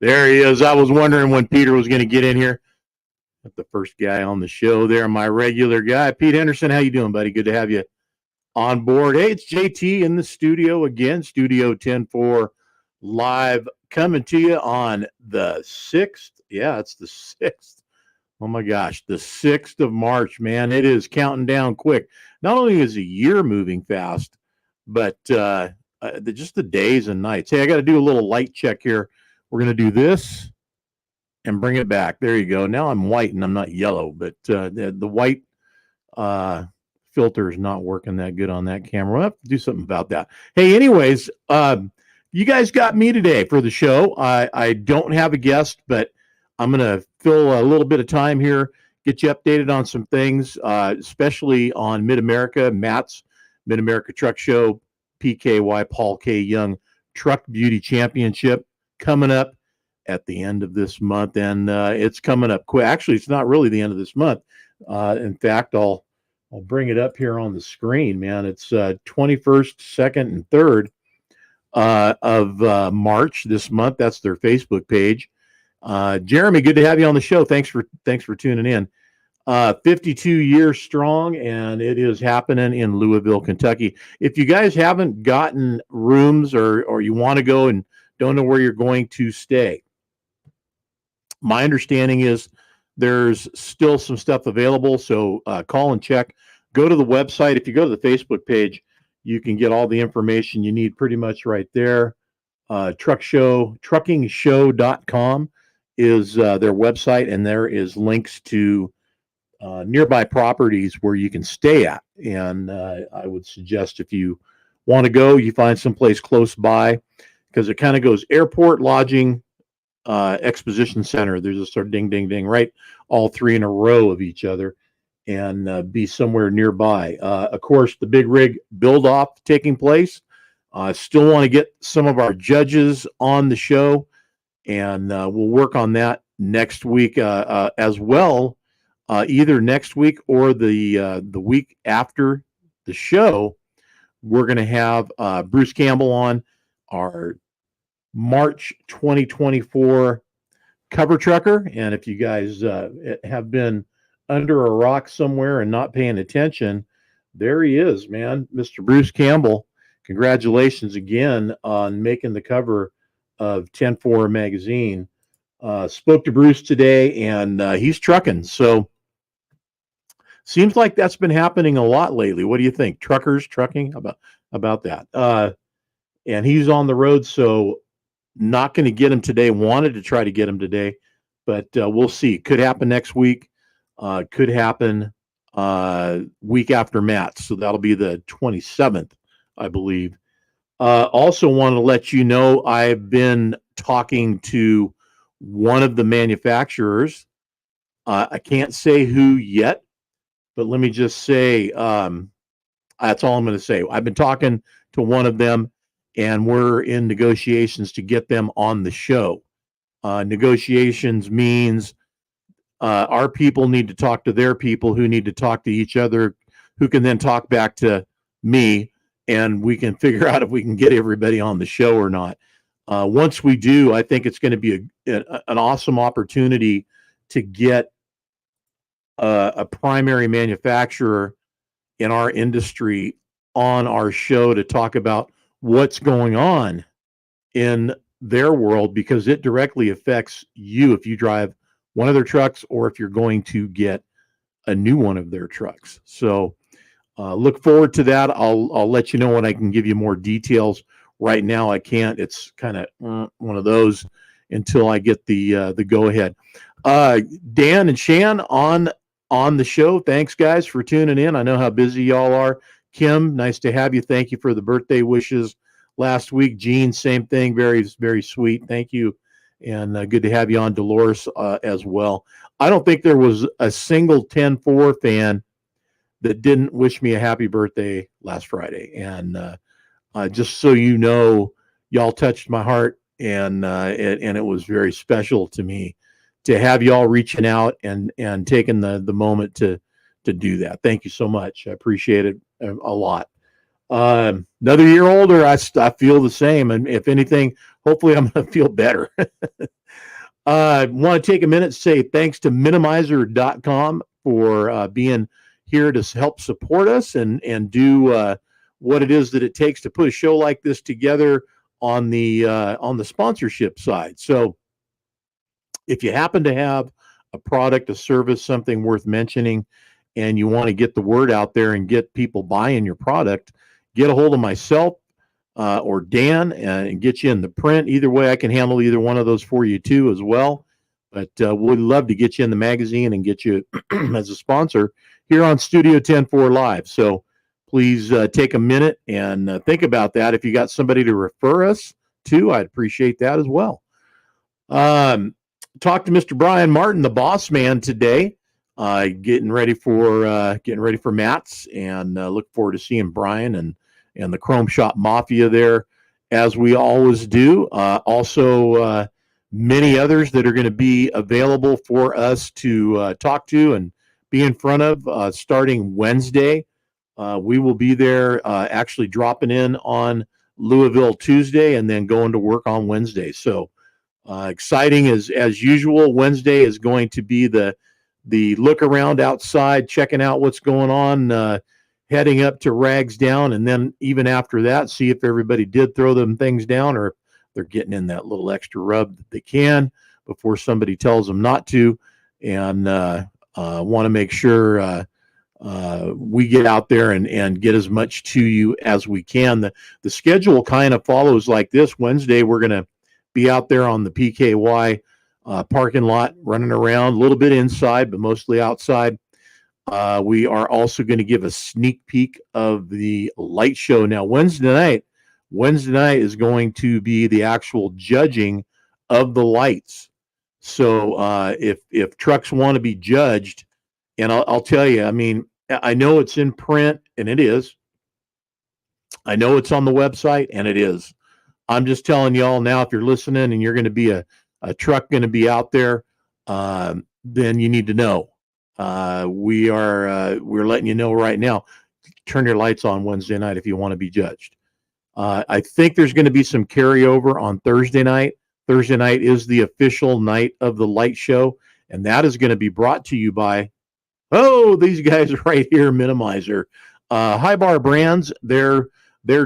There he is. I was wondering when Peter was going to get in here. The first guy on the show there, my regular guy, Pete Henderson. How you doing, buddy? Good to have you on board. Hey, it's JT in the studio again, Studio 10-4 live, coming to you on the 6th. Yeah, it's the 6th. Oh my gosh, the 6th of March, man. It is counting down quick. Not only is the year moving fast, but just the days and nights. Hey, I got to do a little light check here. We're going to do this and bring it back. There you go. Now I'm white and I'm not yellow, but the white filter is not working that good on that camera. We'll have to do something about that. Hey, anyways, you guys got me today for the show. I don't have a guest, but I'm going to fill a little bit of time here, get you updated on some things, especially on Mid-America, Matt's Mid-America Truck Show, PKY Paul K. Young Truck Beauty Championship coming up at the end of this month, and it's coming up quick. Actually, it's not really the end of this month. In fact, I'll bring it up here on the screen, man. It's 21st, 2nd, and 3rd of March this month. That's their Facebook page. Jeremy, good to have you on the show. Thanks for tuning in. 52 years strong, and it is happening in Louisville, Kentucky. If you guys haven't gotten rooms or you want to go and don't know where you're going to stay, my understanding is there's still some stuff available, so call and check. Go to the website. If you go to the Facebook page, you can get all the information you need pretty much right there. Trukkingshow.com is their website, and there is links to nearby properties where you can stay at. And I would suggest if you want to go, you find someplace close by, because it kind of goes airport, lodging, exposition center. There's a sort of ding, ding, ding, right? All three in a row of each other, and be somewhere nearby. Of course, the big rig build off taking place. Still want to get some of our judges on the show, and we'll work on that next week as well. Either next week or the week after the show, we're going to have Bruce Campbell on, our March 2024 cover trucker. And if you guys have been under a rock somewhere and not paying attention, there he is, man. Mr. Bruce Campbell, congratulations again on making the cover of 10-4 magazine. Spoke to Bruce today, and he's trucking. So seems like that's been happening a lot lately. What do you think? Truckers trucking about that? And he's on the road, so not going to get him today. Wanted to try to get him today, but we'll see. Could happen next week. Could happen week after Matt. So that'll be the 27th, I believe. Also want to let you know I've been talking to one of the manufacturers. I can't say who yet, but let me just say that's all I'm going to say. I've been talking to one of them, and we're in negotiations to get them on the show. Negotiations means our people need to talk to their people, who need to talk to each other, who can then talk back to me, and we can figure out if we can get everybody on the show or not. Once we do, I think it's going to be an awesome opportunity to get a primary manufacturer in our industry on our show to talk about what's going on in their world, because it directly affects you if you drive one of their trucks or if you're going to get a new one of their trucks. So look forward to that. I'll let you know when I can give you more details. Right now I can't. It's kind of one of those until I get the go ahead. Dan and Shan on the show. Thanks guys for tuning in. I know how busy y'all are. Kim, nice to have you. Thank you for the birthday wishes last week. Gene, same thing. Very, very sweet. Thank you. And good to have you on, Dolores, as well. I don't think there was a single 10-4 fan that didn't wish me a happy birthday last Friday. And just so you know, y'all touched my heart, and it was very special to me to have y'all reaching out and taking the moment to do that. Thank you so much. I appreciate it a lot. Another year older, I feel the same. And if anything, hopefully I'm going to feel better. I want to take a minute to say thanks to minimizer.com for being here to help support us and do what it is that it takes to put a show like this together on the sponsorship side. So if you happen to have a product, a service, something worth mentioning, and you want to get the word out there and get people buying your product, get a hold of myself or Dan and get you in the print. Either way, I can handle either one of those for you too as well. But we'd love to get you in the magazine and get you as a sponsor here on Studio 10-4 Live. So please take a minute and think about that. If you got somebody to refer us to, I'd appreciate that as well. Talk to Mr. Brian Martin, the boss man, today. Getting ready for Matt's, and look forward to seeing Brian and the Chrome Shop Mafia there, as we always do. Also, many others that are going to be available for us to talk to and be in front of starting Wednesday. We will be there actually dropping in on Louisville Tuesday and then going to work on Wednesday. So exciting as usual. Wednesday is going to be the look around outside, checking out what's going on, heading up to Rags Down, and then even after that, see if everybody did throw them things down or if they're getting in that little extra rub that they can before somebody tells them not to. And want to make sure we get out there and get as much to you as we can. The schedule kind of follows like this. Wednesday, we're going to be out there on the PKY parking lot, running around, a little bit inside, but mostly outside. We are also going to give a sneak peek of the light show. Now, Wednesday night is going to be the actual judging of the lights. So if trucks want to be judged, and I'll tell you, I mean, I know it's in print, and it is. I know it's on the website, and it is. I'm just telling y'all now, if you're listening and you're going to be a truck going to be out there, then you need to know. We're letting you know right now. Turn your lights on Wednesday night if you want to be judged. I think there's going to be some carryover on Thursday night. Thursday night is the official night of the light show, and that is going to be brought to you by these guys right here, Minimizer. High Bar Brands. Their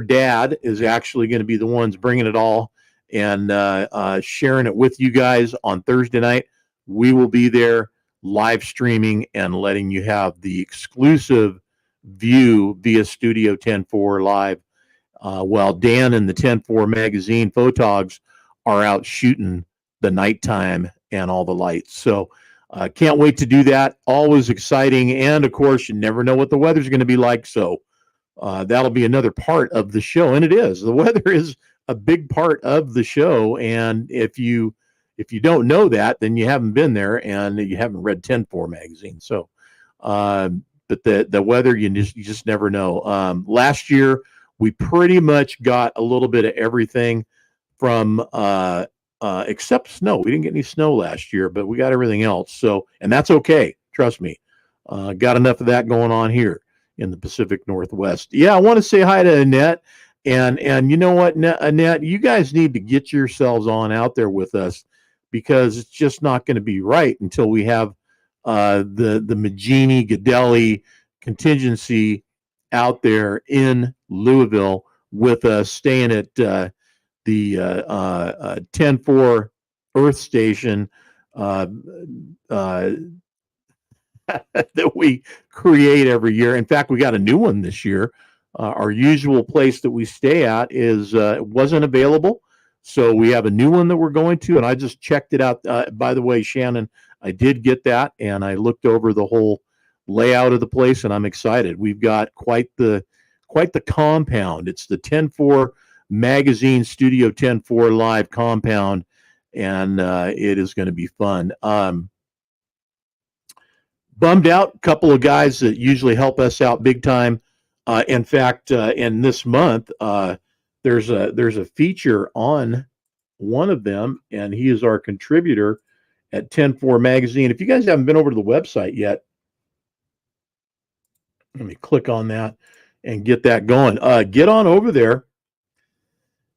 dad is actually going to be the ones bringing it all and sharing it with you guys on Thursday night. We will be there live streaming and letting you have the exclusive view via Studio 10-4 Live while Dan and the 10-4 magazine photogs are out shooting the nighttime and all the lights. So can't wait to do that. Always exciting. And of course, you never know what the weather's going to be like. So that'll be another part of the show. And it is. The weather is a big part of the show. And if you don't know that, then you haven't been there and you haven't read 10-4 magazine. So, but the weather, you just never know. Last year, we pretty much got a little bit of everything from except snow. We didn't get any snow last year, but we got everything else. So, and that's okay. Trust me. Got enough of that going on here in the Pacific Northwest. Yeah, I want to say hi to Annette. And you know what, Annette, you guys need to get yourselves on out there with us, because it's just not going to be right until we have the Magini Gadelli contingency out there in Louisville with us, staying at the 10-4 Earth Station that we create every year. In fact, we got a new one this year. Our usual place that we stay at wasn't available. So we have a new one that we're going to, and I just checked it out. By the way, Shannon, I did get that, and I looked over the whole layout of the place, and I'm excited. We've got quite the compound. It's the 10-4 magazine Studio 10-4 Live compound, and it is going to be fun. Bummed out. A couple of guys that usually help us out big time. In fact, in this month, there's a feature on one of them, and he is our contributor at 10-4 magazine. If you guys haven't been over to the website yet, let me click on that and get that going. Get on over there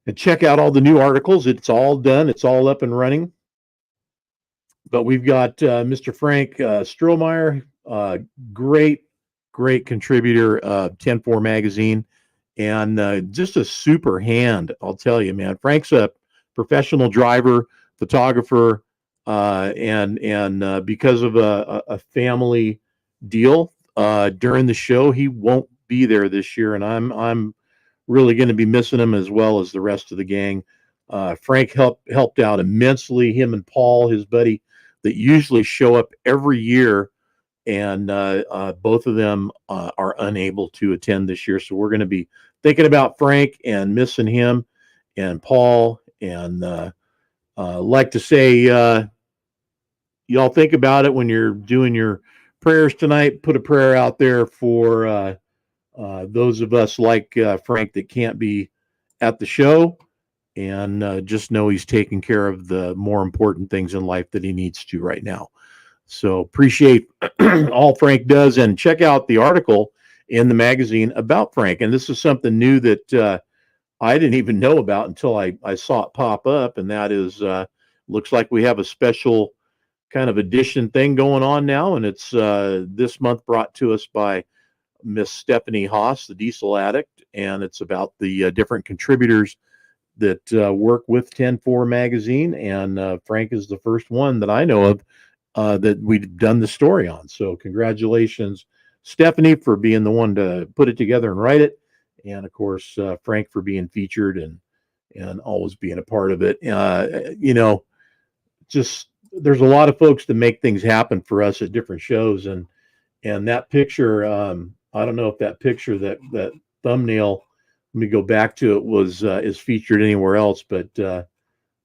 and check out all the new articles. It's all done. It's all up and running. But we've got Mr. Frank Strohmeyer, great, great contributor, 10-4 magazine, and just a super hand. I'll tell you, man. Frank's a professional driver, photographer, and because of a family deal during the show, he won't be there this year, and I'm really going to be missing him as well as the rest of the gang. Frank helped out immensely. Him and Paul, his buddy, that usually show up every year, and both of them are unable to attend this year. So we're going to be thinking about Frank and missing him and Paul. And like to say, y'all think about it when you're doing your prayers tonight. Put a prayer out there for those of us like Frank that can't be at the show. And just know he's taking care of the more important things in life that he needs to right now. So appreciate all Frank does, and check out the article in the magazine about Frank. And this is something new that I didn't even know about until I saw it pop up, and that is looks like we have a special kind of edition thing going on now, and it's this month brought to us by Miss Stephanie Haas, the Diesel Addict, and it's about the different contributors that work with 10-4 magazine, and Frank is the first one that I know of that we've done the story on. So congratulations, Stephanie, for being the one to put it together and write it, and of course Frank for being featured and always being a part of it. Just there's a lot of folks that make things happen for us at different shows, and that picture, I don't know if that picture, that thumbnail, let me go back to it, was is featured anywhere else, but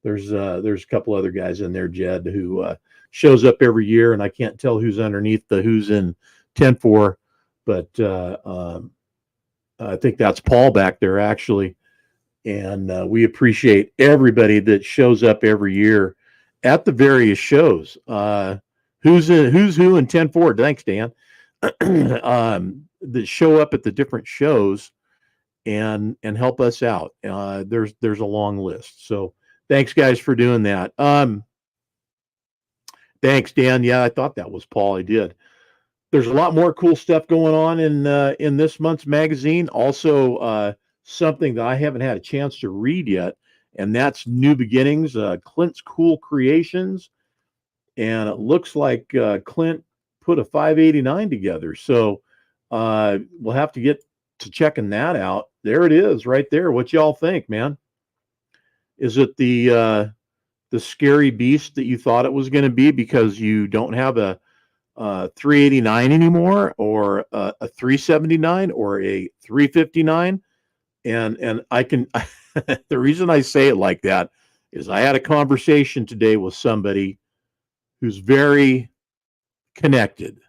there's a couple other guys in there, Jed, who shows up every year, and I can't tell who's underneath who's in 10-4, but I think that's Paul back there actually, and we appreciate everybody that shows up every year at the various shows. Who's who in 10-4? Thanks, Dan. That show up at the different shows and help us out. There's a long list. So thanks, guys, for doing that. Thanks, Dan. Yeah, I thought that was Paul. I did. There's a lot more cool stuff going on in this month's magazine. Also, something that I haven't had a chance to read yet, and that's New Beginnings, Clint's Cool Creations. And it looks like Clint put a 589 together. So we'll have to get to checking that out. There it is right there. What y'all think, man? Is it the scary beast that you thought it was going to be because you don't have a 389 anymore, or a 379 or a 359? And I can the reason I say it like that is I had a conversation today with somebody who's very connected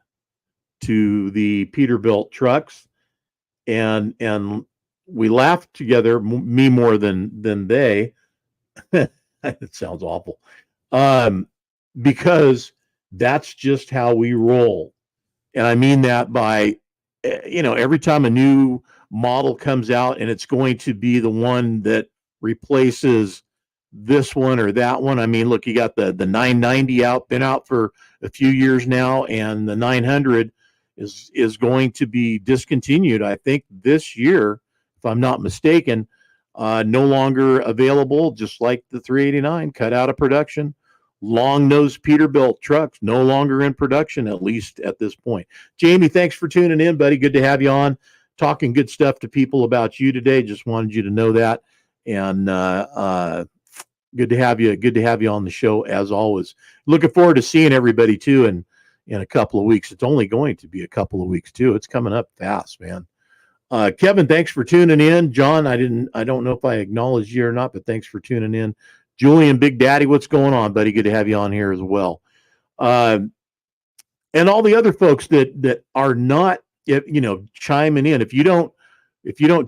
to the Peterbilt trucks, and we laughed together, me more than they. It sounds awful, because that's just how we roll, and I mean that by every time a new model comes out, and it's going to be the one that replaces this one or that one. I mean, look, you got the 990 been out for a few years now, and the 900 is going to be discontinued, I think, this year, if I'm not mistaken. No longer available, just like the 389, cut out of production. Long nose Peterbilt trucks no longer in production, at least at this point. Jamie, thanks for tuning in, buddy. Good to have you on, talking good stuff to people about you today. Just wanted you to know that, and good to have you. Good to have you on the show as always. Looking forward to seeing everybody too in a couple of weeks. It's only going to be a couple of weeks too. It's coming up fast, man. Kevin, thanks for tuning in. John, I don't know if I acknowledged you or not, but thanks for tuning in. Julian, Big Daddy, what's going on, buddy? Good to have you on here as well. And all the other folks that are not, chiming in. If you don't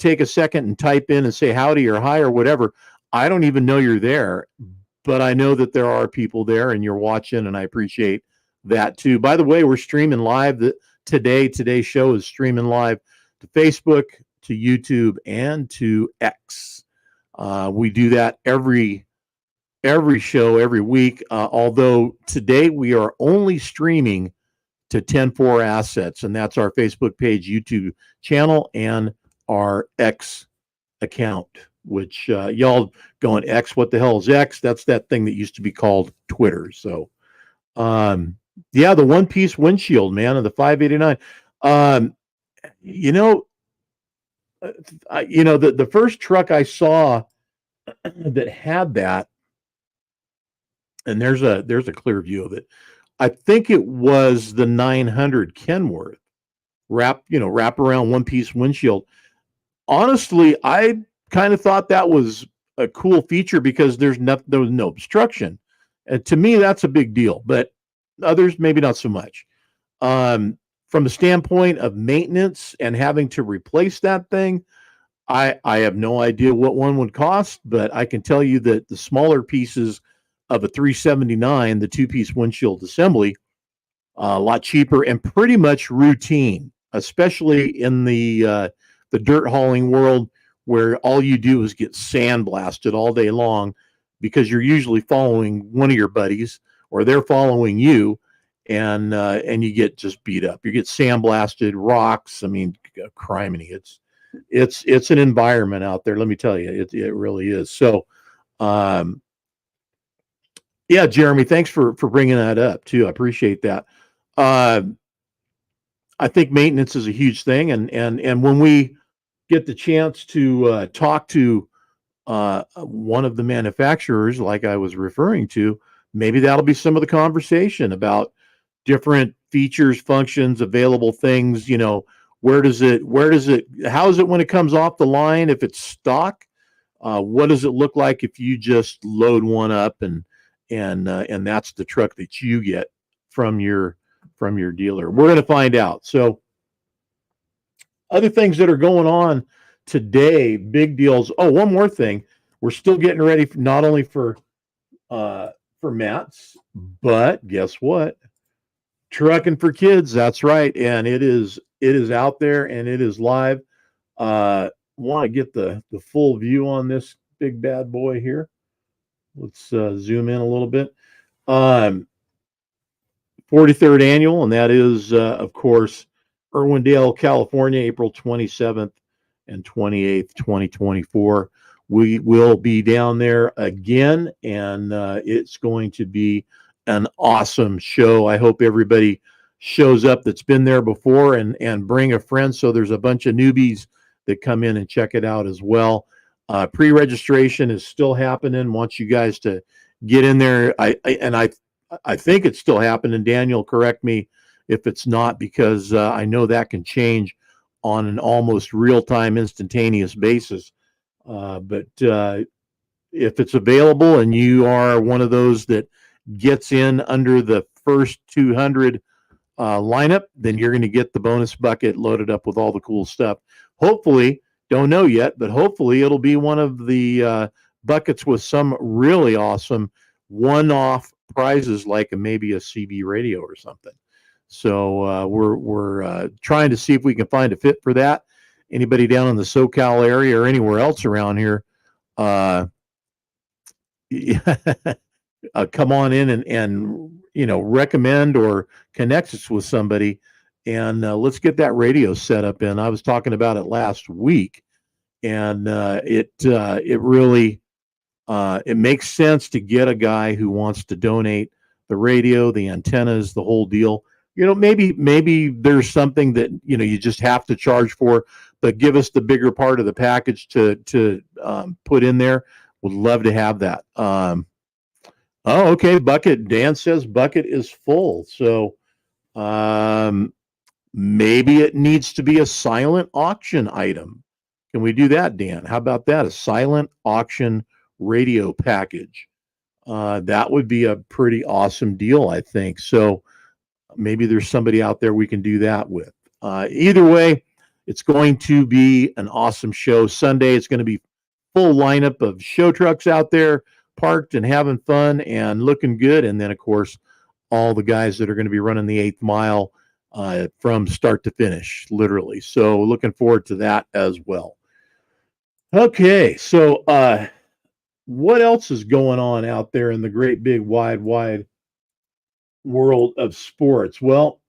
take a second and type in and say howdy or hi or whatever, I don't even know you're there, but I know that there are people there and you're watching, and I appreciate that too. By the way, we're streaming live today's show is streaming live to Facebook, to YouTube, and to X. We do that every show every week. Although today we are only streaming to 10-4 Assets, and that's our Facebook page, YouTube channel, and our X account, which y'all going, X, what the hell is X? That's that thing that used to be called Twitter. So, yeah, the one piece windshield, man, of the 589. Um, you know, the first truck I saw that had that, and there's a clear view of it. I think it was the 900 Kenworth wrap around one piece windshield. Honestly, I kind of thought that was a cool feature because there was no obstruction. And to me, that's a big deal, but others maybe not so much. From the standpoint of maintenance and having to replace that thing, I have no idea what one would cost, but I can tell you that the smaller pieces of a 379, the two-piece windshield assembly, a lot cheaper and pretty much routine, especially in the dirt hauling world where all you do is get sandblasted all day long because you're usually following one of your buddies or they're following you, and you get just beat up. You get sandblasted, rocks. I mean, criminy. It's an environment out there. Let me tell you, it really is. So, yeah, Jeremy, thanks for bringing that up too. I appreciate that. I think maintenance is a huge thing, and when we get the chance to talk to one of the manufacturers, like I was referring to, maybe that'll be some of the conversation about different features, functions, available things. How is it when it comes off the line? If it's stock, what does it look like if you just load one up and that's the truck that you get from your dealer? We're going to find out. So, other things that are going on today, big deals. Oh, one more thing. We're still getting ready not only for Matt's, but guess what? Trucking for Kids. That's right, and it is out there and it is live. Want to get the full view on this big bad boy here. Let's zoom in a little bit. 43rd annual, and that is, of course, Irwindale, California, April 27th and 28th, 2024. We will be down there again, and it's going to be an awesome show. I hope everybody shows up that's been there before, and bring a friend. So there's a bunch of newbies that come in and check it out as well. Pre-registration is still happening. Want you guys to get in there. I think it's still happening. Daniel, correct me if it's not, because I know that can change on an almost real-time, instantaneous basis. But if it's available and you are one of those that gets in under the first 200 lineup, then you're going to get the bonus bucket loaded up with all the cool stuff. Hopefully, don't know yet, but hopefully it'll be one of the buckets with some really awesome one-off prizes, like maybe a CB radio or something. So we're trying to see if we can find a fit for that. Anybody down in the SoCal area or anywhere else around here, come on in and recommend or connect us with somebody, and let's get that radio set up in. I was talking about it last week, and it really it makes sense to get a guy who wants to donate the radio, the antennas, the whole deal. Maybe there's something that you just have to charge for, but give us the bigger part of the package to put in there. Would love to have that. Oh, okay. Bucket. Dan says bucket is full, so maybe it needs to be a silent auction item. Can we do that, Dan? How about that? A silent auction radio package. That would be a pretty awesome deal, I think. So maybe there's somebody out there we can do that with. Either way, it's going to be an awesome show. Sunday, it's going to be full lineup of show trucks out there parked and having fun and looking good. And then, of course, all the guys that are going to be running the 8th mile from start to finish, literally. So looking forward to that as well. Okay, so what else is going on out there in the great big wide world of sports? Well,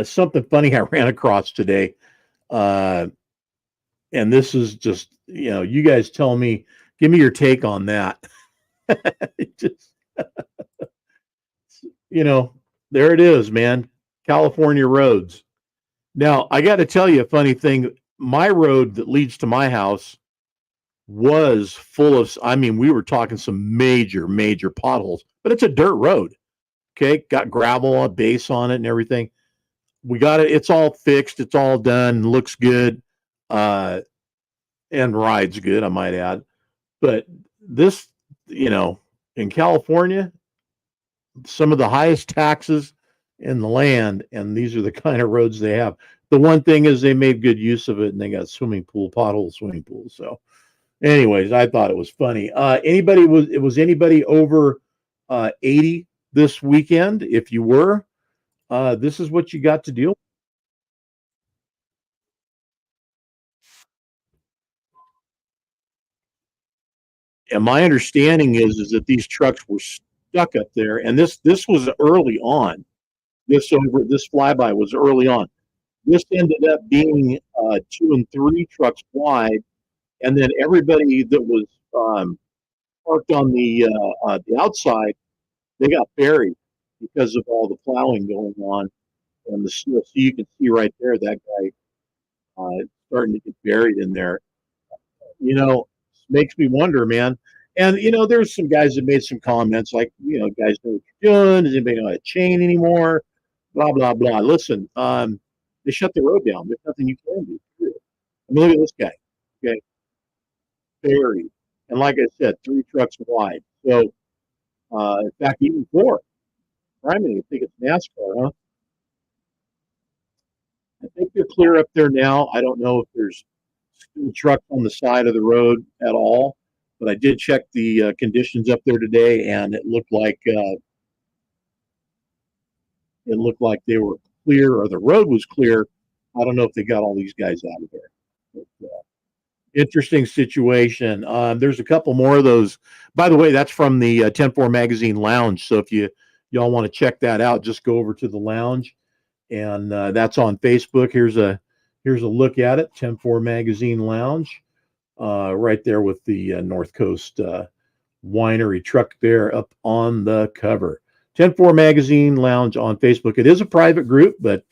something funny I ran across today, uh, and this is just you guys tell me, give me your take on that. It just you know, there it is, man. California roads. Now, I got to tell you a funny thing. My road that leads to my house was full of, I mean, we were talking some major potholes, but it's a dirt road. Okay. Got gravel, a base on it and everything. We got it. It's all fixed. It's all done. Looks good. Uh, and rides good, I might add. But this, you know, in California, some of the highest taxes in the land, and these are the kind of roads they have. The one thing is they made good use of it, and they got swimming pool, pothole swimming pools. So, anyways, I thought it was funny. Was anybody over 80 this weekend? If you were, this is what you got to deal with. And my understanding is that these trucks were stuck up there, and this was early on. This flyby was early on. This ended up being 2 and 3 trucks wide, and then everybody that was parked on the outside, they got buried because of all the plowing going on and the snow. So you can see right there that guy starting to get buried in there. You know, makes me wonder, man. And there's some guys that made some comments like, guys know what you're doing. Does anybody know how to chain anymore? Blah blah blah. Listen, they shut the road down. There's nothing you can do. I mean, look at this guy. Okay, buried, and like I said, 3 trucks wide. So, in fact, even 4. I mean, I think it's NASCAR, huh? I think they're clear up there now. I don't know if there's still trucks on the side of the road at all, but I did check the conditions up there today, and it looked like they were clear, or the road was clear. I don't know if they got all these guys out of there. But, interesting situation. There's a couple more of those. By the way, that's from the 10-4 Magazine Lounge. So if y'all want to check that out, just go over to the lounge, and that's on Facebook. Here's a look at it. 10-4 Magazine Lounge, right there with the North Coast Winery truck there up on the cover. 10-4 Magazine Lounge on Facebook. It is a private group, but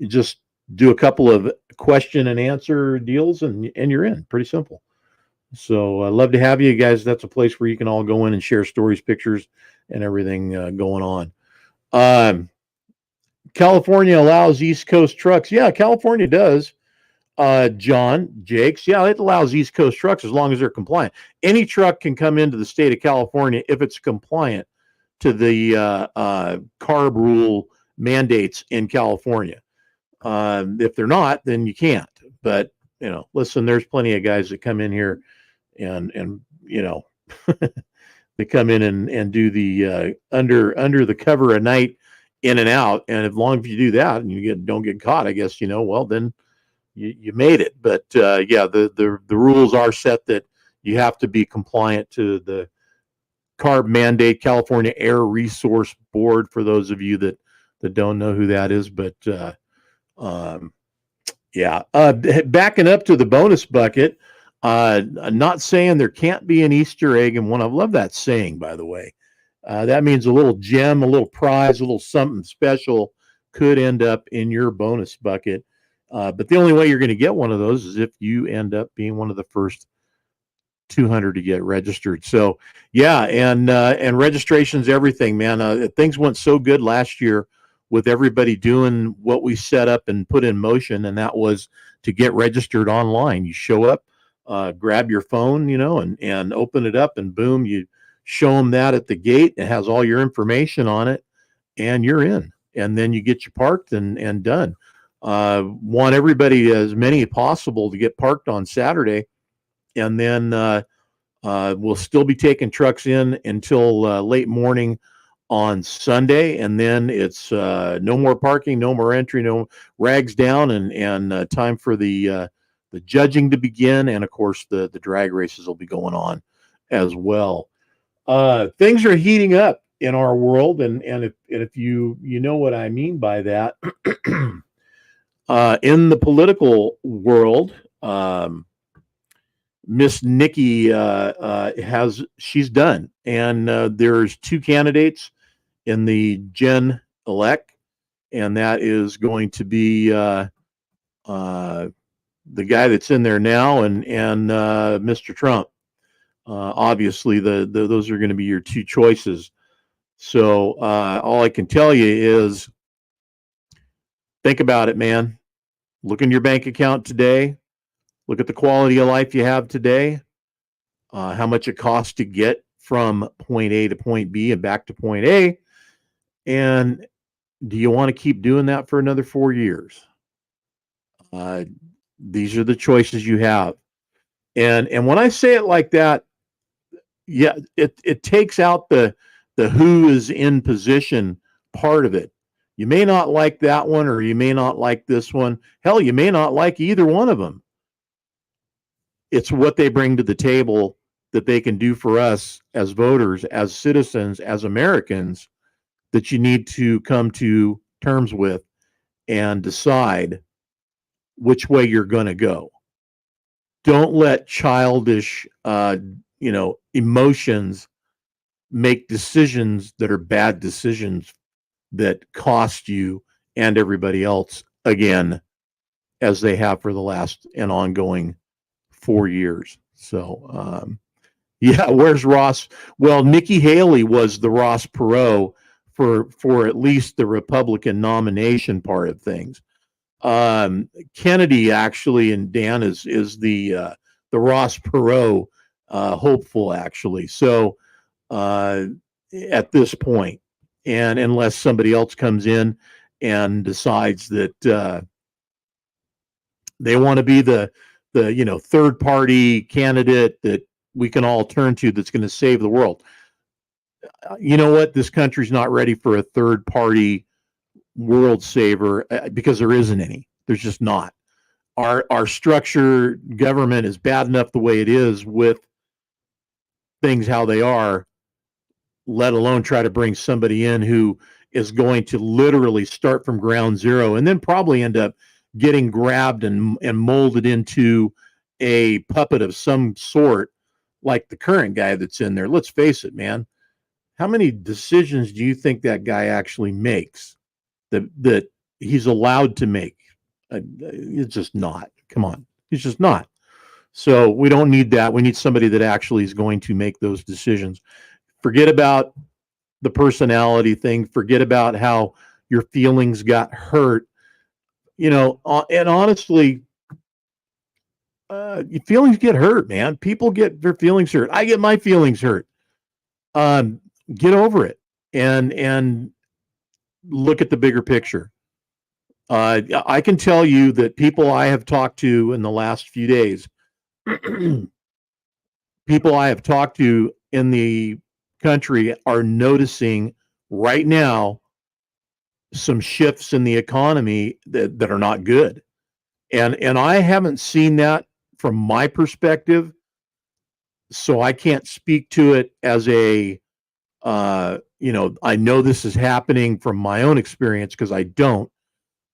just do a couple of question and answer deals, and you're in. Pretty simple. So I'd love to have you guys. That's a place where you can all go in and share stories, pictures, and everything going on. California allows East Coast trucks. Yeah, California does. John Jakes. Yeah, it allows East Coast trucks as long as they're compliant. Any truck can come into the state of California if it's compliant to the CARB rule mandates in California. If they're not, then you can't. But listen, there's plenty of guys that come in here and they come in and do the under the cover of night in and out. And as long as you do that and you don't get caught, I guess well then you made it. But yeah, the rules are set that you have to be compliant to the CARB mandate, California Air Resource Board, for those of you that don't know who that is. But yeah, backing up to the bonus bucket. Not saying there can't be an Easter egg in one. I love that saying, by the way. That means a little gem, a little prize, a little something special could end up in your bonus bucket. But the only way you're going to get one of those is if you end up being one of the first 200 to get registered. So yeah, and registration's everything, man. Things went so good last year with everybody doing what we set up and put in motion, and that was to get registered online. You show up, grab your phone, and open it up, and boom, you show them that at the gate. It has all your information on it, and you're in. And then you get you parked and done. Want everybody, as many as possible, to get parked on Saturday, and then we'll still be taking trucks in until late morning on Sunday, and then it's no more parking, no more entry, no rags down, and time for the judging to begin, and of course the drag races will be going on as well. Things are heating up in our world, and if you know what I mean by that, in the political world, Miss Nikki she's done, and there's two candidates in the Gen elect, and that is going to be the guy that's in there now, and Mr. Trump. Obviously, those are going to be your two choices. So all I can tell you is think about it, man. Look in your bank account today. Look at the quality of life you have today. How much it costs to get from point A to point B and back to point A. And do you want to keep doing that for another 4 years? These are the choices you have. And when I say it like that, yeah, it takes out the who is in position part of it. You may not like that one, or you may not like this one. Hell, you may not like either one of them. It's what they bring to the table that they can do for us as voters, as citizens, as Americans, that you need to come to terms with and decide which way you're going to go. Don't let childish, emotions make decisions that are bad decisions that cost you and everybody else again, as they have for the last and ongoing 4 years. So, yeah, where's Ross? Well, Nikki Haley was the Ross Perot for at least the Republican nomination part of things. Kennedy actually, and Dan is the Ross Perot hopeful actually. So at this point, and unless somebody else comes in and decides that they want to be the third party candidate that we can all turn to that's going to save the world. You know what? This country's not ready for a third party world saver because there isn't any. There's just not. Our structured government is bad enough the way it is with things how they are, let alone try to bring somebody in who is going to literally start from ground zero and then probably end up getting grabbed and molded into a puppet of some sort, like the current guy that's in there. Let's face it, man. How many decisions do you think that guy actually makes that he's allowed to make? It's just not. Come on. He's just not. So we don't need that. We need somebody that actually is going to make those decisions. Forget about the personality thing. Forget about how your feelings got hurt. And honestly, your feelings get hurt, man. People get their feelings hurt. I get my feelings hurt. Get over it and look at the bigger picture. I can tell you that people I have talked to in the last few days, people I have talked to in the country are noticing right now some shifts in the economy that are not good. And I haven't seen that from my perspective, so I can't speak to it as a I know this is happening from my own experience because I don't,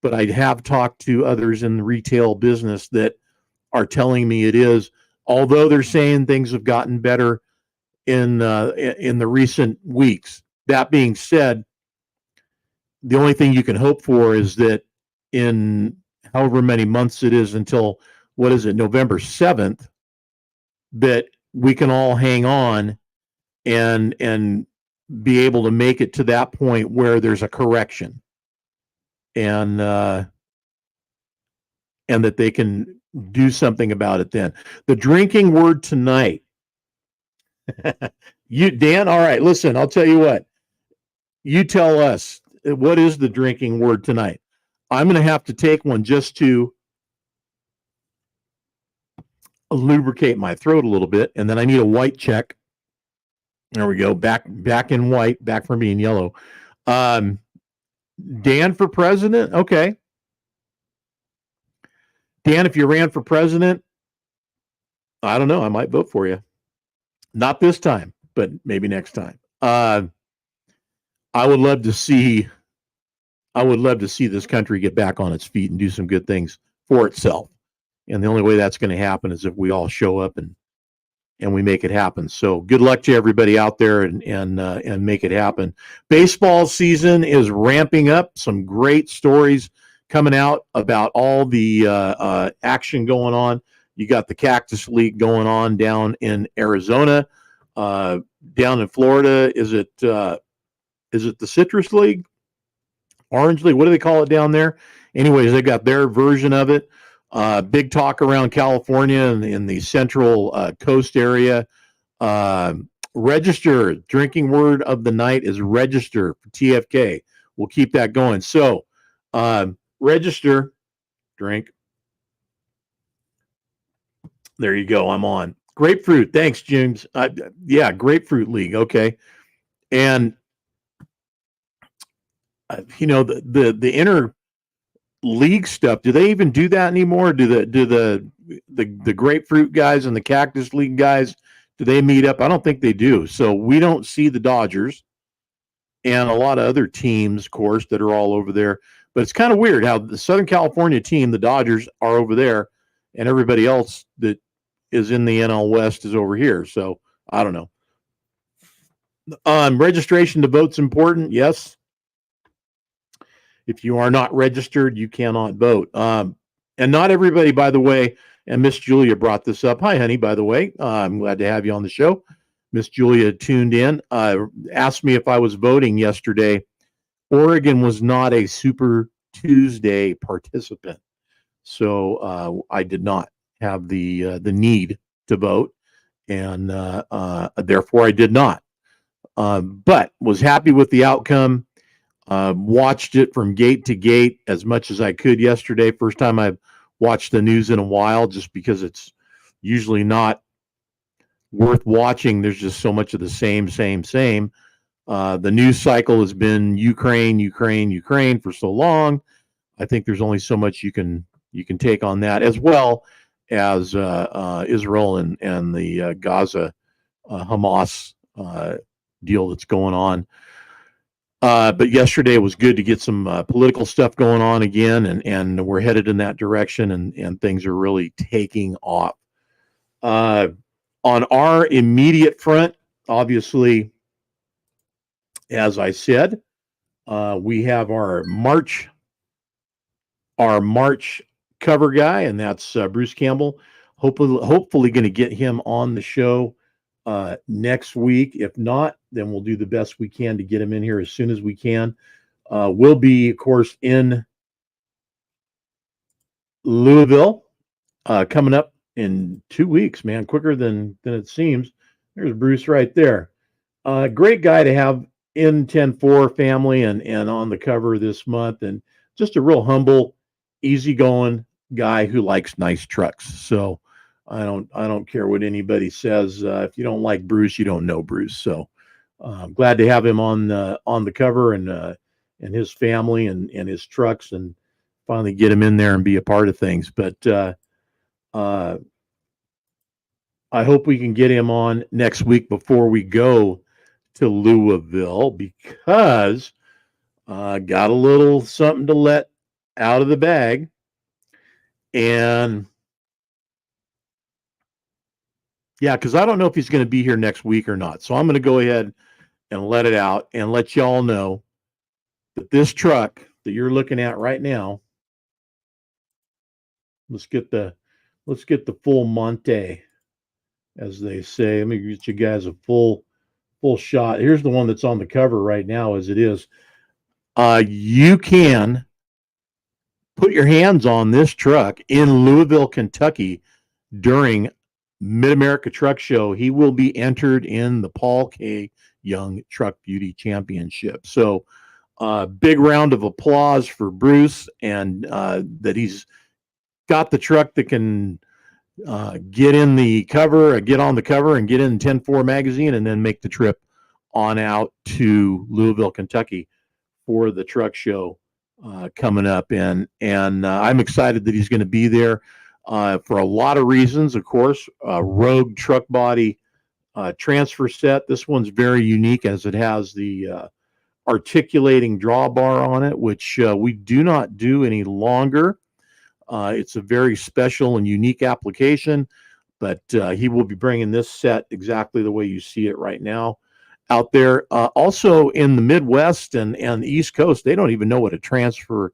but I have talked to others in the retail business that are telling me it is, although they're saying things have gotten better in the recent weeks. That being said, the only thing you can hope for is that in however many months it is until, what is it, November 7th, that we can all hang on and be able to make it to that point where there's a correction and that they can do something about it then. The drinking word tonight. You, Dan, all right, listen, I'll tell you what. You tell us, what is the drinking word tonight? I'm going to have to take one just to lubricate my throat a little bit, and then I need a white check There we go. Back in white, back from being yellow. Dan for president. Okay. Dan, if you ran for president, I don't know. I might vote for you. Not this time, but maybe next time. I would love to see this country get back on its feet and do some good things for itself. And the only way that's going to happen is if we all show up and we make it happen. So good luck to everybody out there and make it happen. Baseball season is ramping up. Some great stories coming out about all the action going on. You got the Cactus League going on down in Arizona, down in Florida. Is it the Citrus League? Orange League? What do they call it down there? Anyways, they got their version of it. Big talk around California and in the central coast area. Register. Drinking word of the night is register for TFK. We'll keep that going. So register, drink. There you go. I'm on. Grapefruit. Thanks, James. Yeah, Grapefruit League. Okay. And the inner league stuff, do they even do that anymore? Do the Grapefruit guys and the Cactus League guys, do they meet up? I don't think they do. So we don't see the Dodgers and a lot of other teams, of course, that are all over there. But it's kind of weird how the Southern California team, the Dodgers, are over there, and everybody else that is in the NL West is over here. So I don't know. Registration to vote's important. Yes. If you are not registered, you cannot vote. And not everybody, by the way, and Miss Julia brought this up. Hi, honey, by the way. I'm glad to have you on the show. Miss Julia tuned in, asked me if I was voting yesterday. Oregon was not a Super Tuesday participant, so I did not have the need to vote, and therefore I did not. But was happy with the outcome. Watched it from gate to gate as much as I could yesterday. First time I've watched the news in a while, just because it's usually not worth watching. There's just so much of the same. The news cycle has been Ukraine for so long. I think there's only so much you can take on that, as well as Israel and the Gaza Hamas deal that's going on. But yesterday was good to get some political stuff going on again, and we're headed in that direction, and things are really taking off. On our immediate front, obviously, as I said, we have our March cover guy, and that's Bruce Campbell. Hopefully going to get him on the show next week. If not, then we'll do the best we can to get him in here as soon as we can. We'll be, of course, in Louisville coming up in 2 weeks, man, quicker than it seems. There's Bruce right there. Great guy to have in 10-4 family and on the cover this month, and just a real humble, easygoing guy who likes nice trucks. So I don't care what anybody says. If you don't like Bruce, you don't know Bruce. So I'm glad to have him on the cover and his family and his trucks, and finally get him in there and be a part of things. But I hope we can get him on next week before we go to Louisville, because got a little something to let out of the bag. And yeah, because I don't know if he's going to be here next week or not. So I'm going to go ahead and let it out and let y'all know that this truck that you're looking at right now, let's get the full Monte, as they say. Let me get you guys a full shot. Here's the one that's on the cover right now as it is. You can put your hands on this truck in Louisville, Kentucky during Mid-America Truck Show. He will be entered in the Paul K. Young Truck Beauty Championship. So big round of applause for Bruce, and that he's got the truck that can get on the cover and get in 10-4 magazine, and then make the trip on out to Louisville, Kentucky for the truck show coming up. And I'm excited that he's going to be there for a lot of reasons. Of course, Rogue truck body transfer set. This one's very unique as it has the articulating drawbar on it, which we do not do any longer. It's a very special and unique application, but he will be bringing this set exactly the way you see it right now out there. Also in the Midwest and the East Coast, they don't even know what a transfer,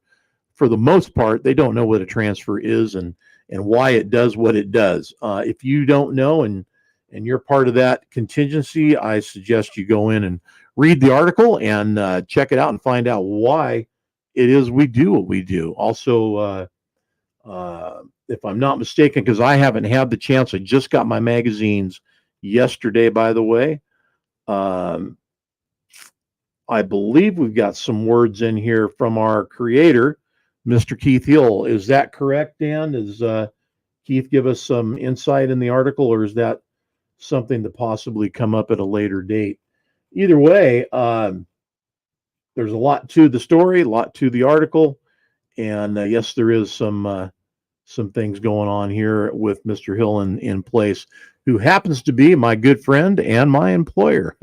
for the most part, they don't know what a transfer is and why it does what it does. If you don't know and you're part of that contingency, I suggest you go in and read the article and check it out and find out why it is we do what we do. Also, if I'm not mistaken, because I haven't had the chance, I just got my magazines yesterday, by the way. I believe we've got some words in here from our creator, Mr. Keith Hill. Is that correct, Dan? Does Keith give us some insight in the article, or is that something to possibly come up at a later date? Either way, there's a lot to the story, a lot to the article, and yes, there is some things going on here with Mr. Hill in place, who happens to be my good friend and my employer,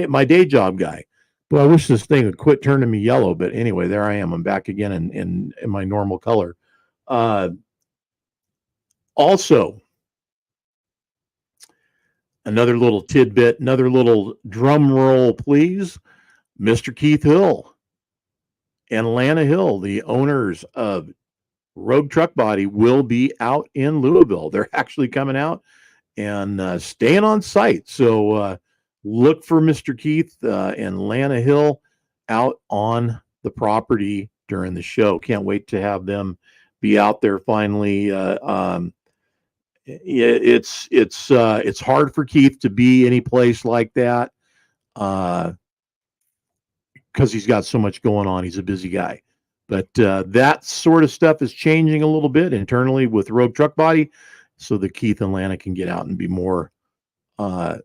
my day job guy. Well, I wish this thing would quit turning me yellow, but anyway, there I am. I'm back again in my normal color. Also, another little tidbit, another little drum roll, please. Mr. Keith Hill and Lana Hill, the owners of Rogue Truck Body, will be out in Louisville. They're actually coming out and staying on site. So look for Mr. Keith and Lana Hill out on the property during the show. Can't wait to have them be out there finally. It's hard for Keith to be any place like that because he's got so much going on. He's a busy guy. But that sort of stuff is changing a little bit internally with Rogue Truck Body, so that Keith and Lana can get out and be more of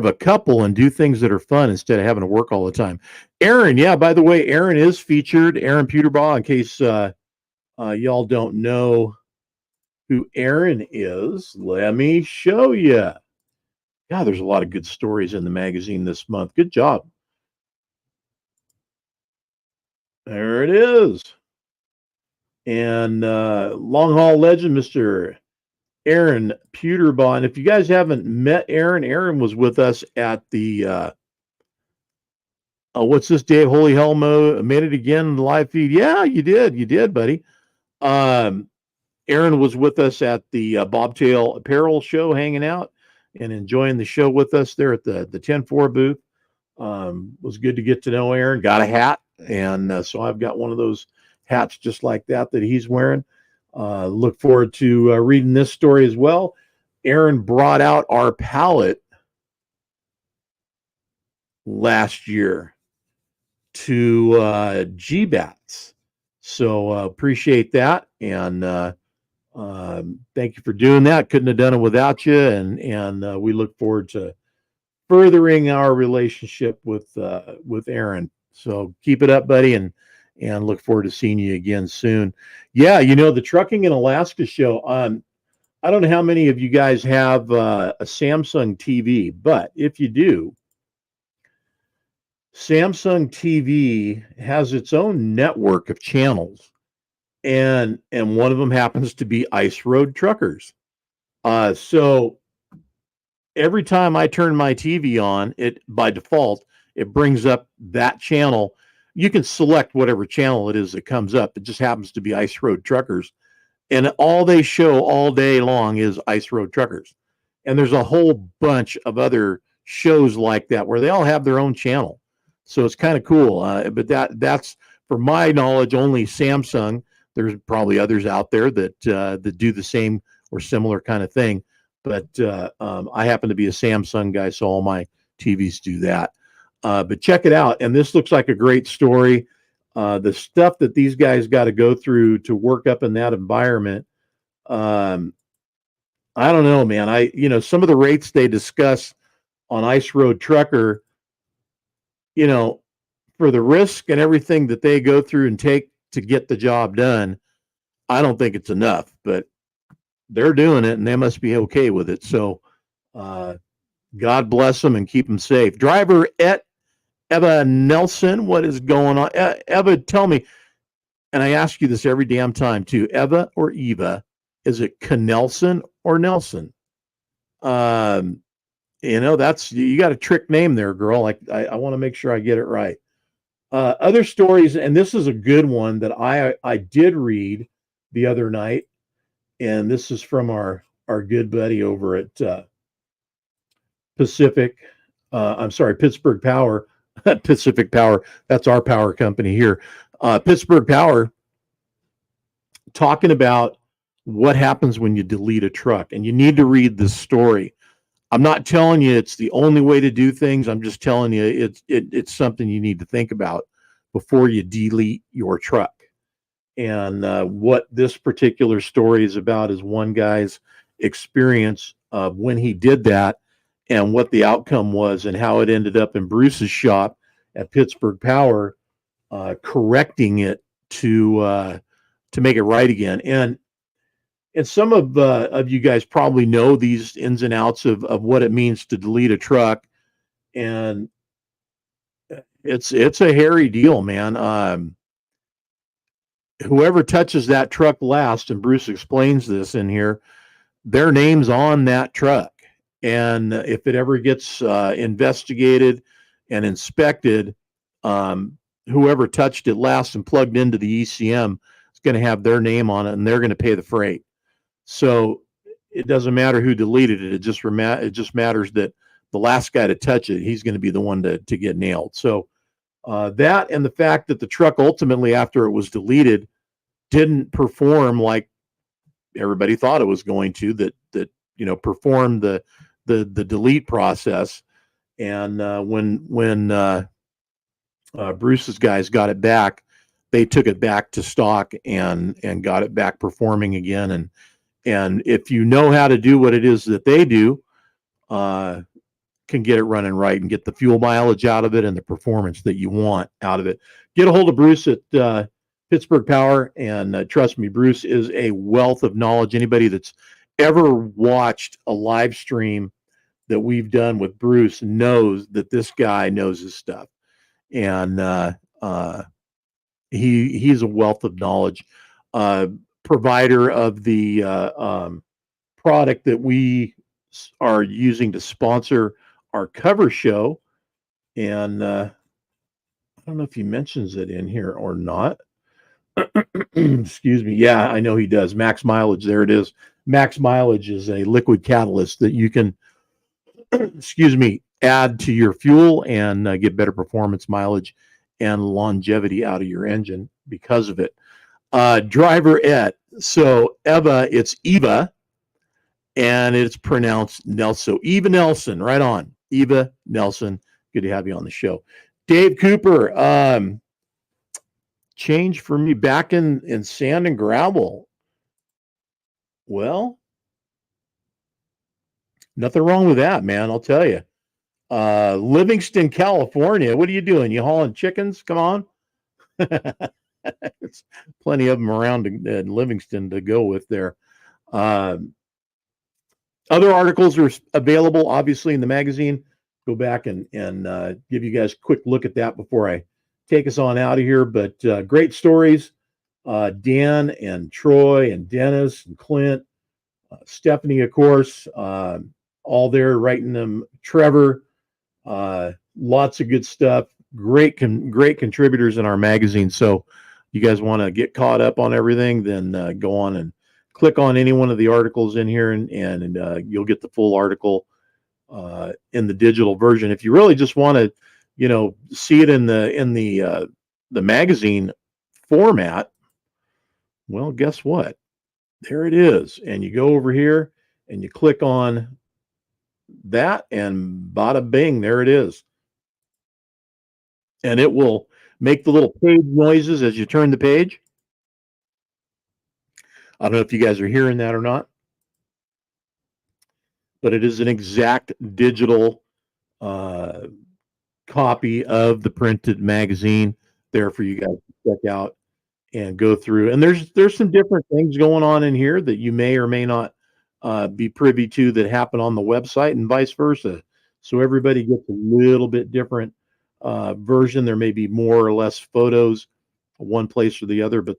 a couple and do things that are fun instead of having to work all the time. Aaron, yeah, by the way, Aaron is featured. Aaron Puterbaugh, in case y'all don't know who Aaron is, let me show you. Yeah, there's a lot of good stories in the magazine this month. Good job. There it is. And long haul legend, Mr. Aaron Puterbaugh. And if you guys haven't met Aaron, Aaron was with us at the what's this, Dave? Holy hell, Mo made it again in the live feed. Yeah, you did, buddy. Aaron was with us at the Bobtail Apparel show, hanging out and enjoying the show with us there at the 10-4 booth. Was good to get to know Aaron. Got a hat, and so I've got one of those hats just like that he's wearing. Look forward to reading this story as well. Aaron brought out our pallet last year to GBATS. So appreciate that, and thank you for doing that. Couldn't have done it without you, and we look forward to furthering our relationship with Aaron. So keep it up, buddy, and look forward to seeing you again soon. Yeah, the Trucking in Alaska show. I don't know how many of you guys have a Samsung TV, but if you do, Samsung TV has its own network of channels, and one of them happens to be Ice Road Truckers. So every time I turn my TV on, it by default it brings up that channel. You can select whatever channel it is that comes up. It just happens to be Ice Road Truckers, and all they show all day long is Ice Road Truckers. And there's a whole bunch of other shows like that where they all have their own channel. So it's kind of cool. But that's, for my knowledge, only Samsung. There's probably others out there that do the same or similar kind of thing. But I happen to be a Samsung guy, so all my TVs do that. But check it out. And this looks like a great story. The stuff that these guys got to go through to work up in that environment. I don't know, man. Some of the rates they discuss on Ice Road Trucker, you know, for the risk and everything that they go through and take to get the job done, I don't think it's enough, but they're doing it and they must be okay with it. So, uh, God bless them and keep them safe. Driver Eva Nelson, what is going on? Eva, tell me, and I ask you this every damn time too. Eva or Eva? Is it Knelson or Nelson? Um, that's you got a trick name there, girl. Like I want to make sure I get it right. Other stories, and this is a good one that I did read the other night, and this is from our good buddy over at Pacific. I'm sorry, Pittsburgh Power, Pacific Power. That's our power company here. Pittsburgh Power talking about what happens when you delete a truck, and you need to read this story. I'm not telling you it's the only way to do things. I'm just telling you it's something you need to think about before you delete your truck. And what this particular story is about is one guy's experience of when he did that and what the outcome was and how it ended up in Bruce's shop at Pittsburgh Power, correcting it to make it right again. And some of you guys probably know these ins and outs of what it means to delete a truck, and it's a hairy deal, man. Whoever touches that truck last, and Bruce explains this in here, their name's on that truck, and if it ever gets investigated and inspected, um, whoever touched it last and plugged into the ECM is going to have their name on it, and they're going to pay the freight. So it doesn't matter who deleted it. It just matters that the last guy to touch it, he's going to be the one to get nailed. So that and the fact that the truck ultimately, after it was deleted, didn't perform like everybody thought it was going to. That performed the delete process. And when Bruce's guys got it back, they took it back to stock and got it back performing again. And if you know how to do what it is that they do, can get it running right and get the fuel mileage out of it and the performance that you want out of it. Get a hold of Bruce at Pittsburgh Power, and trust me, Bruce is a wealth of knowledge. Anybody that's ever watched a live stream that we've done with Bruce knows that this guy knows his stuff, and he's a wealth of knowledge. Provider of the product that we are using to sponsor our cover show. And I don't know if he mentions it in here or not. Excuse me. Yeah, I know he does. Max Mileage. There it is. Max Mileage is a liquid catalyst that you can, excuse me, add to your fuel and get better performance, mileage, and longevity out of your engine because of it. Driver Ed. So Eva, it's Eva, and it's pronounced Nelson. So Eva Nelson, right on. Eva Nelson, good to have you on the show. Dave Cooper, change for me back in sand and gravel. Well, nothing wrong with that, man. I'll tell you. Livingston, California. What are you doing? You hauling chickens? Come on. It's plenty of them around in Livingston to go with there. Other articles are available, obviously, in the magazine. Go back and give you guys a quick look at that before I take us on out of here. But great stories. Dan and Troy and Dennis and Clint, Stephanie, of course, all there writing them. Trevor, lots of good stuff. Great contributors in our magazine. So you guys want to get caught up on everything, then go on and click on any one of the articles in here, and you'll get the full article in the digital version. If you really just want to, see it in the magazine format, well, guess what? There it is. And you go over here and you click on that, and bada bing, there it is. And it will make the little page noises as you turn the page. I don't know if you guys are hearing that or not, but it is an exact digital copy of the printed magazine there for you guys to check out and go through. And there's some different things going on in here that you may or may not be privy to that happen on the website, and vice versa. So everybody gets a little bit different version. There may be more or less photos one place or the other, but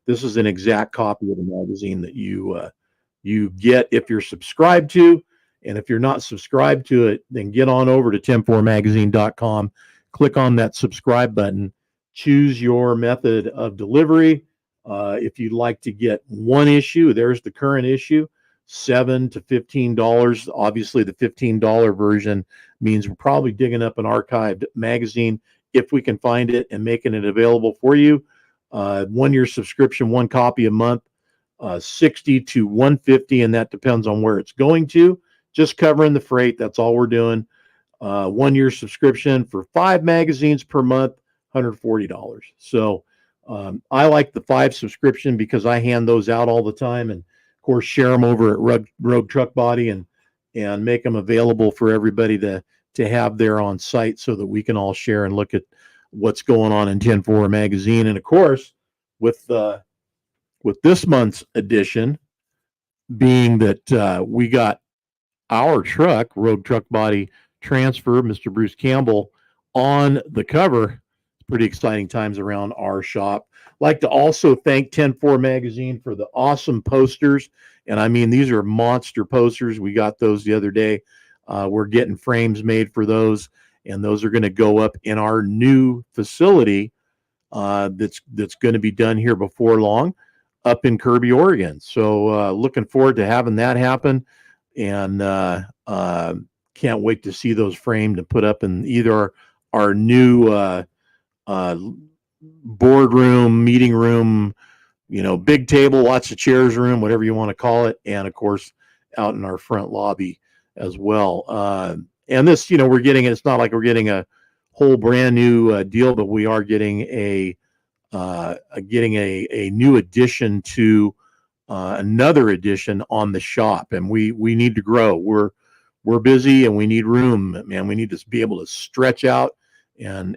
this is an exact copy of the magazine that you get if you're subscribed to. And if you're not subscribed to it, then get on over to 10-4magazine.com, click on that subscribe button, choose your method of delivery. If you'd like to get one issue, there's the current issue, $7 to $15. Obviously, the $15 version means we're probably digging up an archived magazine if we can find it and making it available for you. 1 year subscription, one copy a month, 60 to 150, and that depends on where it's going to. Just covering the freight. That's all we're doing. 1 year subscription for 5 magazines per month, $140. So I like the 5 subscription because I hand those out all the time, and of course share them over at Rogue Truck Body and make them available for everybody to have there on site so that we can all share and look at what's going on in 10-4 magazine. And of course, with this month's edition being that we got our truck, Rogue Truck Body Transfer, Mr. Bruce Campbell, on the cover. Pretty exciting times around our shop. Like to also thank 10-4 magazine for the awesome posters. And I mean, these are monster posters. We got those the other day. We're getting frames made for those, and those are going to go up in our new facility that's going to be done here before long up in Kirby, Oregon. So looking forward to having that happen, and can't wait to see those framed and put up in either our new boardroom, meeting room, big table, lots of chairs room, whatever you want to call it, and of course out in our front lobby as well. And this, we're getting, it's not like we're getting a whole brand new deal, but we are getting a new addition to another addition on the shop, and we need to grow. We're busy and we need room, man. We need to be able to stretch out and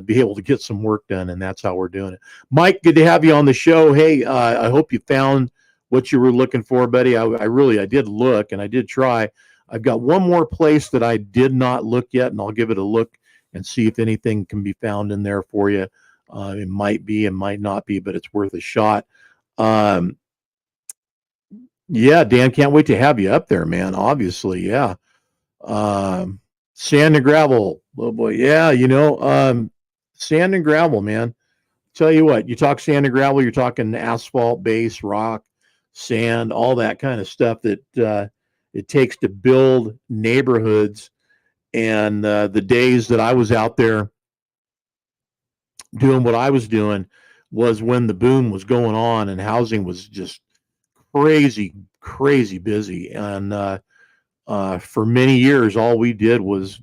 be able to get some work done, and that's how we're doing it. Mike, good to have you on the show. Hey, I hope you found what you were looking for, buddy. I did look, and I did try. I've got one more place that I did not look yet, and I'll give it a look and see if anything can be found in there for you. It might be, it might not be, but it's worth a shot. Yeah, Dan, can't wait to have you up there, man. Obviously, yeah. Sand and gravel, oh boy, yeah. Sand and gravel, man. Tell you what, you talk sand and gravel, you're talking asphalt, base, rock, sand, all that kind of stuff that it takes to build neighborhoods. And the days that I was out there doing what I was doing was when the boom was going on and housing was just crazy busy. And for many years, all we did was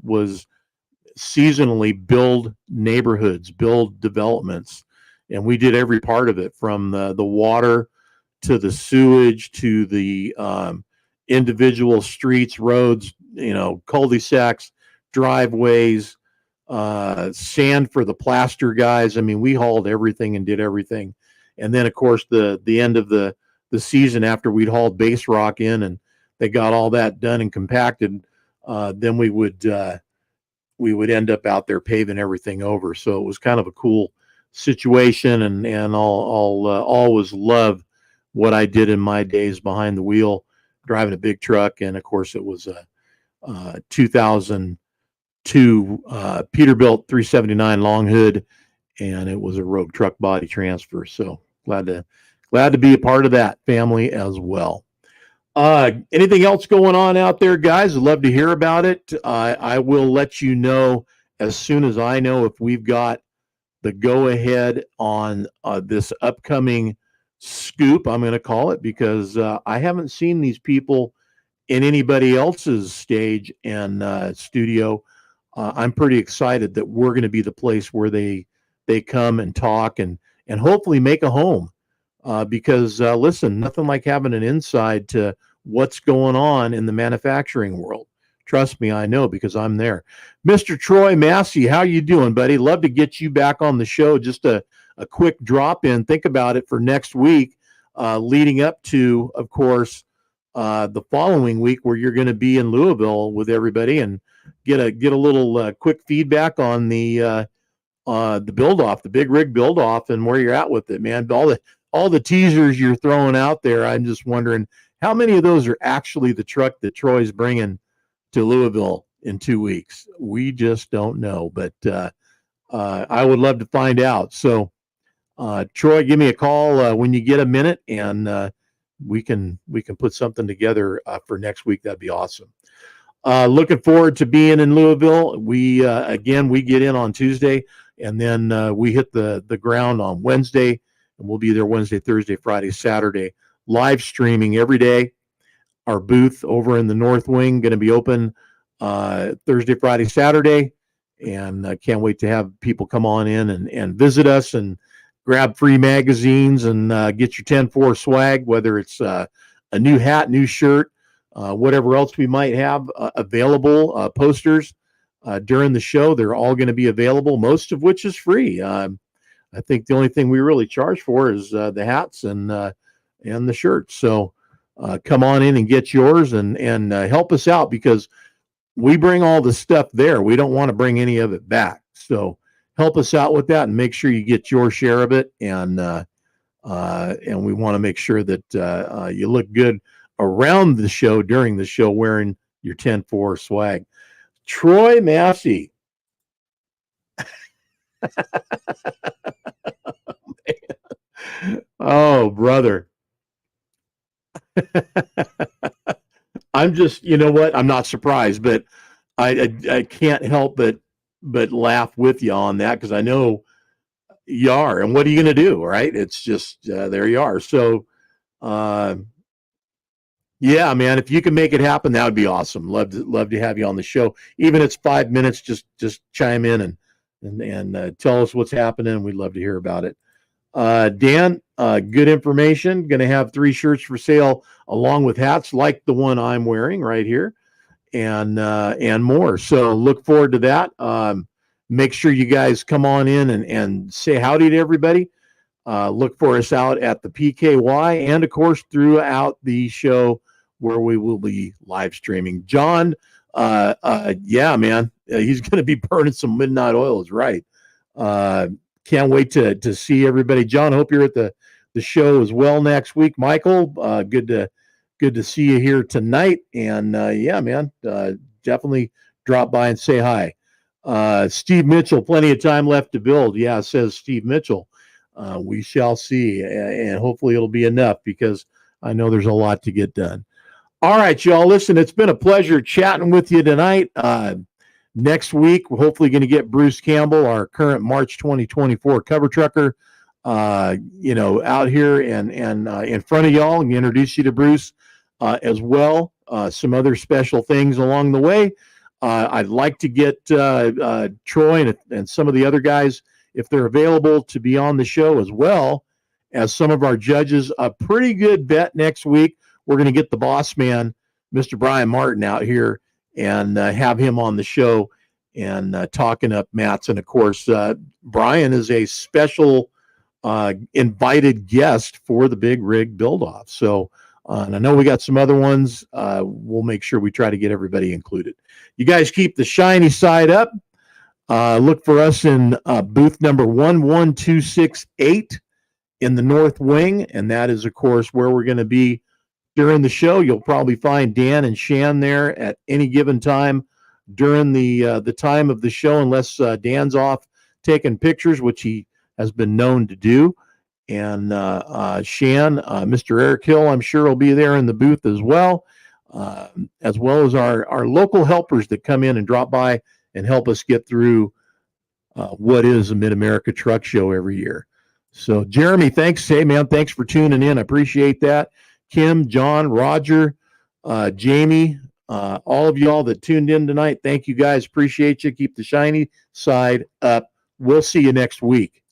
seasonally build neighborhoods, build developments, and we did every part of it, from the water to the sewage to the individual streets, roads, cul-de-sacs, driveways, sand for the plaster guys. I mean, we hauled everything and did everything. And then, of course, the end of the season, after we'd hauled base rock in and they got all that done and compacted, then we would end up out there paving everything over. So it was kind of a cool situation, and I'll always love what I did in my days behind the wheel, driving a big truck. And of course, it was a 2002 Peterbilt 379 long hood, and it was a Rogue Truck Body Transfer. So glad to be a part of that family as well. Anything else going on out there, guys? I'd love to hear about it. I will let you know as soon as I know if we've got the go ahead on this upcoming scoop, I'm going to call it, because I haven't seen these people in anybody else's stage and studio. I'm pretty excited that we're going to be the place where they come and talk and hopefully make a home. Because listen, nothing like having an insight to what's going on in the manufacturing world. Trust me, I know because I'm there. Mr. Troy Massey, how you doing, buddy? Love to get you back on the show. Just a quick drop in. Think about it for next week, leading up to, of course, the following week where you're going to be in Louisville with everybody and get a little quick feedback on the build off, the big rig build off, and where you're at with it, man. All the teasers you're throwing out there. I'm just wondering how many of those are actually the truck that Troy's bringing to Louisville in 2 weeks. We just don't know, but I would love to find out. So, Troy, give me a call when you get a minute, and we can put something together for next week. That'd be awesome. Looking forward to being in Louisville. We get in on Tuesday, and then we hit the ground on Wednesday, and we'll be there Wednesday, Thursday, Friday, Saturday, live streaming every day. Our booth over in the North Wing going to be open Thursday, Friday, Saturday, and can't wait to have people come on in and visit us and grab free magazines and get your 10-4 swag, whether it's a new hat, new shirt, whatever else we might have available, posters during the show. They're all going to be available, most of which is free. I think the only thing we really charge for is the hats and the shirts. So come on in and get yours and help us out, because we bring all the stuff there. We don't want to bring any of it back. So help us out with that and make sure you get your share of it. And we want to make sure that you look good around the show, during the show, wearing your 10-4 swag. Troy Massey. Oh, brother. I'm just, you know what? I'm not surprised, but I can't help but laugh with you on that, because I know you are. And what are you going to do, right? It's just there you are. So, yeah, man, if you can make it happen, that would be awesome. Love to have you on the show. Even if it's 5 minutes, just chime in and tell us what's happening. We'd love to hear about it. Dan, good information. Going to have 3 shirts for sale along with hats like the one I'm wearing right here, and more. So look forward to that. Make sure you guys come on in and say howdy to everybody. Look for us out at the PKY and, of course, throughout the show where we will be live streaming. John, yeah, man, he's going to be burning some midnight oils, right? Can't wait to see everybody. John, hope you're at the show as well next week. Michael, good to see you here tonight. And yeah, man, definitely drop by and say hi. Steve Mitchell, plenty of time left to build. Yeah, says Steve Mitchell. We shall see, and hopefully it'll be enough, because I know there's a lot to get done. All right, y'all, listen, it's been a pleasure chatting with you tonight. Next week, we're hopefully going to get Bruce Campbell, our current March 2024 cover trucker, out here and in front of y'all, and introduce you to Bruce as well. Some other special things along the way. I'd like to get Troy and some of the other guys, if they're available, to be on the show, as well as some of our judges. A pretty good bet next week. We're going to get the boss man, Mr. Brian Martin, out here and have him on the show and talking up mats. And of course, Brian is a special invited guest for the Big Rig Build-Off. So, and I know we got some other ones. We'll make sure we try to get everybody included. You guys keep the shiny side up. Look for us in booth number 11268 in the North Wing. And that is, of course, where we're going to be during the show. You'll probably find Dan and Shan there at any given time during the time of the show, unless Dan's off taking pictures, which he has been known to do. And Shan, Mr. Eric Hill, I'm sure will be there in the booth as well as our local helpers that come in and drop by and help us get through what is a Mid-America Truck Show every year. So, Jeremy, thanks. Hey, man, thanks for tuning in. I appreciate that. Kim, John, Roger, Jamie, all of y'all that tuned in tonight, thank you guys. Appreciate you. Keep the shiny side up. We'll see you next week.